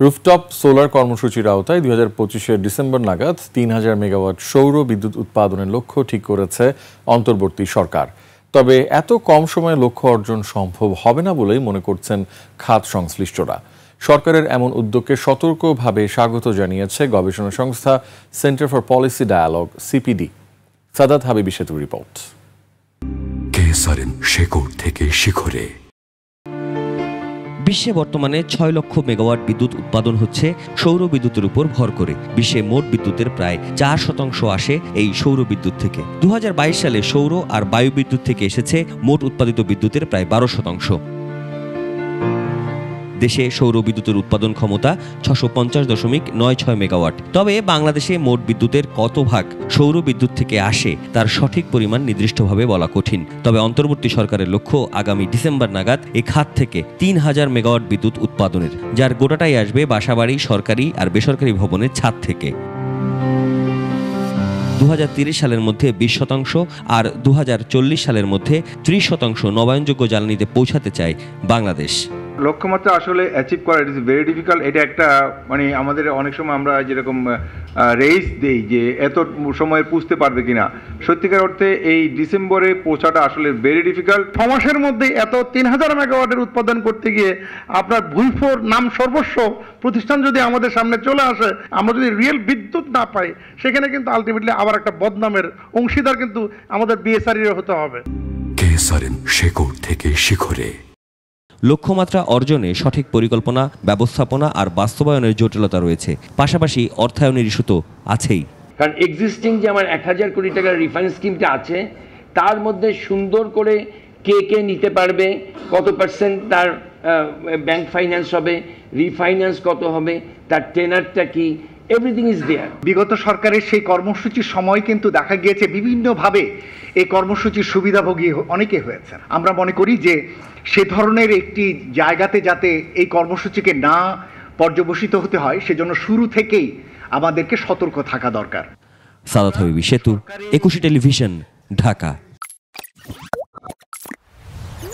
Rooftop solar কর্মসূচির আওতায় 2025 December নাগাদ 3000 মেগাওয়াট সৌর বিদ্যুৎ উৎপাদনের লক্ষ্য ঠিক করেছে অন্তর্বর্তী সরকার। তবে এত কম সময়ে লক্ষ্য অর্জন সম্ভব হবে না বলেই মনে করছেন খাত সংশ্লিষ্টরা। সরকারের এমন উদ্যোগকে সতর্কভাবে স্বাগত জানিয়েছে গবেষণা সংস্থা centre for policy dialogue CPD. Sadat হাবিবি সেতুর রিপোর্ট। শেকড় থেকে শিখরে বিশ্বে বর্তমানে 6 লক্ষ মেগাওয়াট বিদ্যুৎ উৎপাদন হচ্ছে সৌর বিদ্যুতের উপর ভর করে। বিশ্বে মোট বিদ্যুতের প্রায় 4% আসে এই সৌর বিদ্যুৎ থেকে। 2022 সালে সৌর আর বায়ু বিদ্যুৎ থেকে এসেছে মোট উৎপাদিত বিদ্যুতের প্রায় 12%। দেশে সৌর বিদ্যুতের উৎপাদন ক্ষমতা 650.96 মেগাওয়াট। তবে বাংলাদেশে মোট বিদ্যুতের কত ভাগ সৌর বিদ্যুৎ থেকে আসে তার সঠিক পরিমাণ নির্দিষ্টভাবে বলা কঠিন। তবে অন্তর্বর্তী সরকারের লক্ষ্য আগামী ডিসেম্বর নাগাদ এই খাত থেকে 3000 মেগাওয়াট বিদ্যুৎ উৎপাদনের, যার গোটাটাই আসবে বাসাবাড়ি, সরকারি আর বেসরকারি ভবনের ছাদ থেকে। 2030 সালের মধ্যে 20% আর 2040 সালের মধ্যে 30% নবায়নযোগ্য জ্বালানিতে পৌঁছাতে চায় বাংলাদেশ। লক্ষ্যমাত্রা আসলে অ্যাচিভ করা ইট ইজ ভেরি ডিফিকাল্ট। এটা একটা আমাদের অনেক সময় আমরা যেরকম রেস দেই যে এত সময়ে পুষতে পারবে কিনা, সত্যিকার অর্থে এই ডিসেম্বরে পৌঁছাটা আসলে ভেরি ডিফিকাল্ট। 6 মাসের মধ্যে এত 3000 মেগাওয়াটের উৎপাদন করতে গিয়ে আপনার ভুলফোর নাম সর্বস্ব প্রতিষ্ঠান যদি আমাদের সামনে চলে আসে, আমরা যদি রিয়েল বিদ্যুৎ না পাই, সেখানে কিন্তু আলটিমেটলি আবার একটা বদনামের অংশীদার কিন্তু আমাদের বিএসআর হতে হবে। শেকড় থেকে শিখরে লক্ষ্যমাত্রা অর্জনে সঠিক পরিকল্পনা, ব্যবস্থাপনা আর বাস্তবায়নের জটিলতা রয়েছে। পাশাপাশি অর্থায়নের ইস্যু তো আছেই। কারণ এক্সিস্টিং যে আমার 1000 কোটি টাকার রিফাইন স্কিমটা আছে, তার মধ্যে সুন্দর করে কে নিতে পারবে, কত পার্সেন্ট তার ব্যাংক ফাইন্যান্স হবে, রিফাইন্যান্স কত হবে, তার টেনারটা কি, এভরিথিং ইজ দেয়ার। বিগত সরকারের সেই কর্মসূচির সময় কিন্তু দেখা গিয়েছে বিভিন্নভাবে এই কর্মসূচির সুবিধাভোগী অনেকে হয়েছে। আমরা মনে করি যে সে ধরনের একটি জায়গাতে যাতে এই কর্মসূচিকে না পর্যবসিত হতে হয়, সেজন্য শুরু থেকেই আমাদেরকে সতর্ক থাকা দরকার। সাদাত হাবিবি সেতু, 21 টেলিভিশন, ঢাকা।